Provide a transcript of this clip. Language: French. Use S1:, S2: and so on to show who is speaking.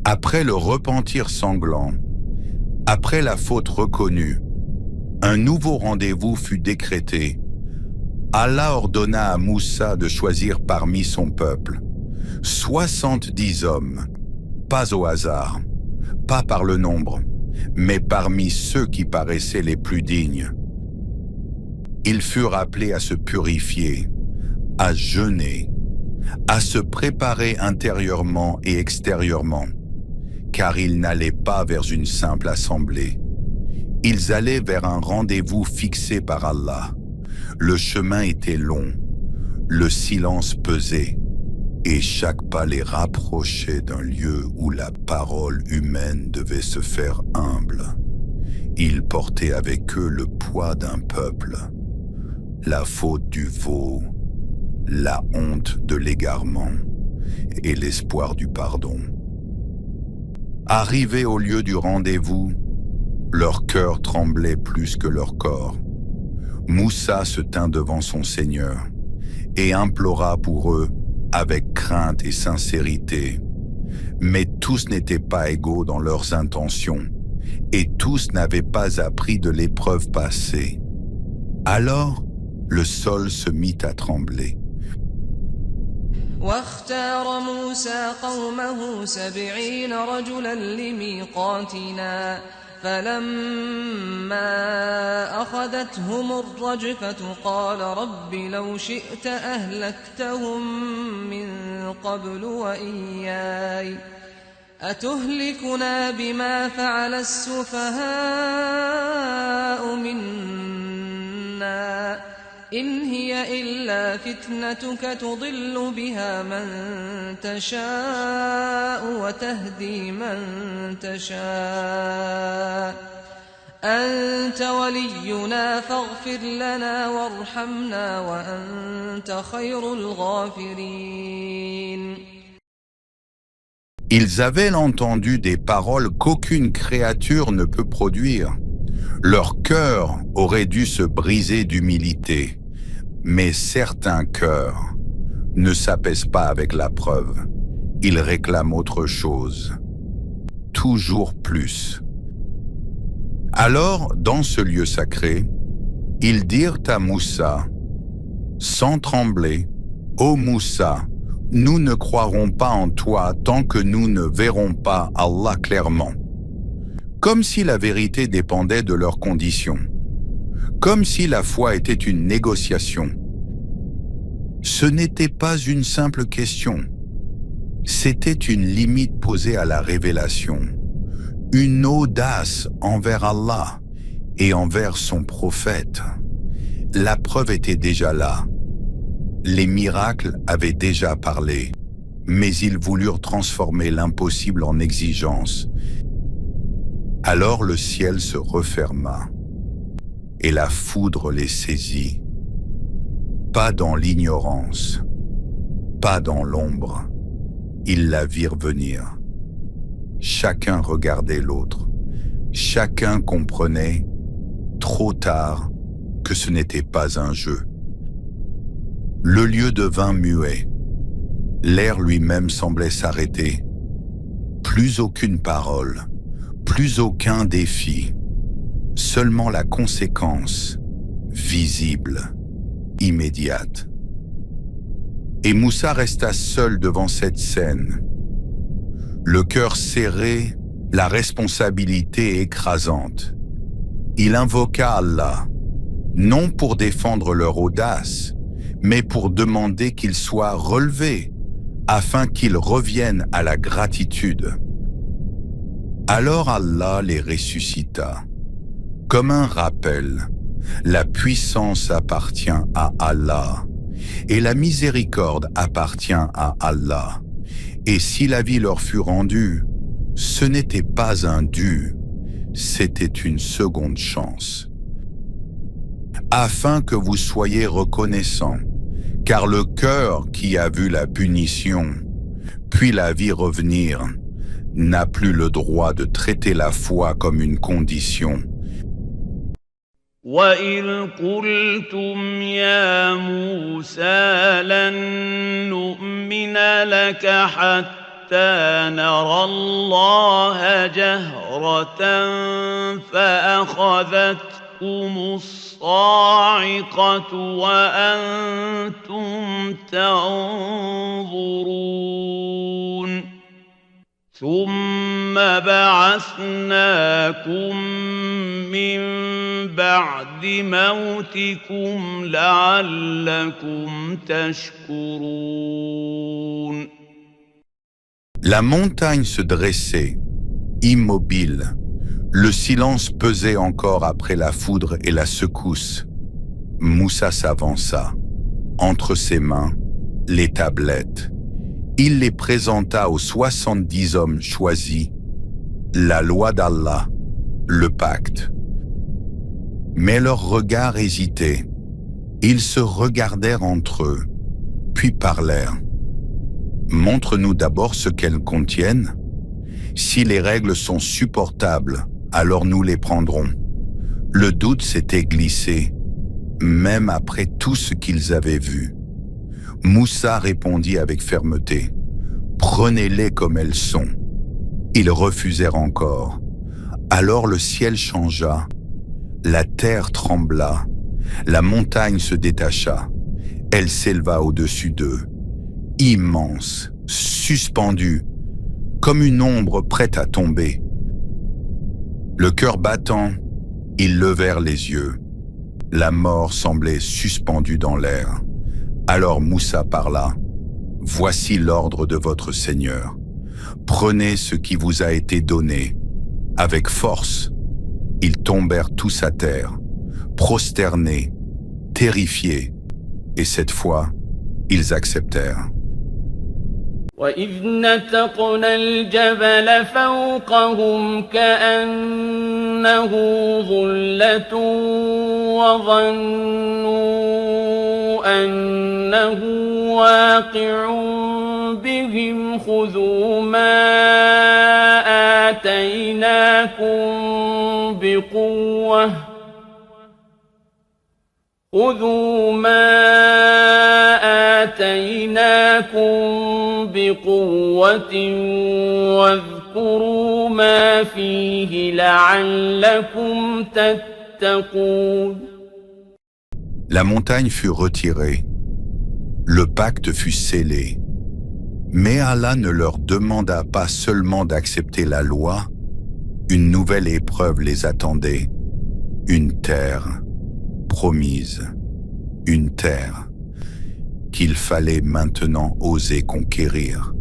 S1: Après le repentir sanglant, après la faute reconnue, un nouveau rendez-vous fut décrété. Allah ordonna à Moussa de choisir parmi son peuple 70 hommes, pas au hasard, pas par le nombre, mais parmi ceux qui paraissaient les plus dignes. Ils furent appelés à se purifier, à jeûner, à se préparer intérieurement et extérieurement, car ils n'allaient pas vers une simple assemblée. Ils allaient vers un rendez-vous fixé par Allah. Le chemin était long, le silence pesait, et chaque pas les rapprochait d'un lieu où la parole humaine devait se faire humble. Ils portaient avec eux le poids d'un peuple, la faute du veau, la honte de l'égarement et l'espoir du pardon. Arrivés au lieu du rendez-vous, leur cœur tremblait plus que leur corps. Moussa se tint devant son Seigneur et implora pour eux avec crainte et sincérité. Mais tous n'étaient pas égaux dans leurs intentions et tous n'avaient pas appris de l'épreuve passée. Alors, le sol se mit à trembler.
S2: واختار موسى قومه 70 رجلا لميقاتنا فلما أخذتهم الرجفة قال رب لو شئت أهلكتهم من قبل وإياي أتهلكنا بما فعل السفهاء منا إن هي إلا فتنتك تضل بها من تشاء وتهدي من تشاء أنت ولينا فاغفر لنا وارحمنا وأنت خير الغافرين.
S1: Ils avaient entendu des paroles qu'aucune créature ne peut produire. Leur cœur aurait dû se briser d'humilité. Mais certains cœurs ne s'apaisent pas avec la preuve. Ils réclament autre chose. Toujours plus. Alors, dans ce lieu sacré, ils dirent à Moussa, sans trembler, « Ô Moussa, nous ne croirons pas en toi tant que nous ne verrons pas Allah clairement. » Comme si la vérité dépendait de leurs conditions. Comme si la foi était une négociation. Ce n'était pas une simple question. C'était une limite posée à la révélation. Une audace envers Allah et envers son prophète. La preuve était déjà là. Les miracles avaient déjà parlé, mais ils voulurent transformer l'impossible en exigence. Alors le ciel se referma et la foudre les saisit. Pas dans l'ignorance, pas dans l'ombre, ils la virent venir. Chacun regardait l'autre, chacun comprenait, trop tard, que ce n'était pas un jeu. Le lieu devint muet, l'air lui-même semblait s'arrêter. Plus aucune parole, plus aucun défi, seulement la conséquence, visible, immédiate. Et Moussa resta seul devant cette scène, le cœur serré, la responsabilité écrasante. Il invoqua Allah, non pour défendre leur audace, mais pour demander qu'ils soient relevés, afin qu'ils reviennent à la gratitude. Alors Allah les ressuscita. Comme un rappel, la puissance appartient à Allah et la miséricorde appartient à Allah. Et si la vie leur fut rendue, ce n'était pas un dû, c'était une seconde chance. Afin que vous soyez reconnaissants, car le cœur qui a vu la punition, puis la vie revenir, n'a plus le droit de traiter la foi comme une condition.
S3: وَإِذْ قُلْتُمْ يَا مُوسَىٰ لَن نُّؤْمِنَ لَكَ حَتَّىٰ نرى الله جهرة فأخذتكم الصاعقة وأنتم تنظرون ثم بعثناكم من بعد موتكم لعلكم تشكرون.
S1: La montagne se dressait, immobile. Le silence pesait encore après la foudre et la secousse. Moussa s'avança. Entre ses mains, les tablettes. Il les présenta aux 70 hommes choisis, la loi d'Allah, le pacte. Mais leurs regards hésitaient. Ils se regardèrent entre eux, puis parlèrent. Montre-nous d'abord ce qu'elles contiennent. Si les règles sont supportables, alors nous les prendrons. Le doute s'était glissé, même après tout ce qu'ils avaient vu. Moussa répondit avec fermeté, « Prenez-les comme elles sont. » Ils refusèrent encore. Alors le ciel changea, la terre trembla, la montagne se détacha, elle s'éleva au-dessus d'eux, immense, suspendue, comme une ombre prête à tomber. Le cœur battant, ils levèrent les yeux. La mort semblait suspendue dans l'air. Alors Moussa parla, « Voici l'ordre de votre Seigneur. Prenez ce qui vous a été donné. » Avec force, ils tombèrent tous à terre, prosternés, terrifiés, et cette fois, ils acceptèrent.
S4: وَإِذْ نَتَقْنَا الْجَبَلَ فَوْقَهُمْ كَأَنَّهُ ظُلَّةٌ وَظَنُّوا أَنَّهُ واقع بهم خذوا ما آتيناكم بقوة واذكروا ما فيه لعلكم تتقون.
S1: La montagne fut retirée, le pacte fut scellé, mais Allah ne leur demanda pas seulement d'accepter la loi, une nouvelle épreuve les attendait, une terre promise, une terre qu'il fallait maintenant oser conquérir.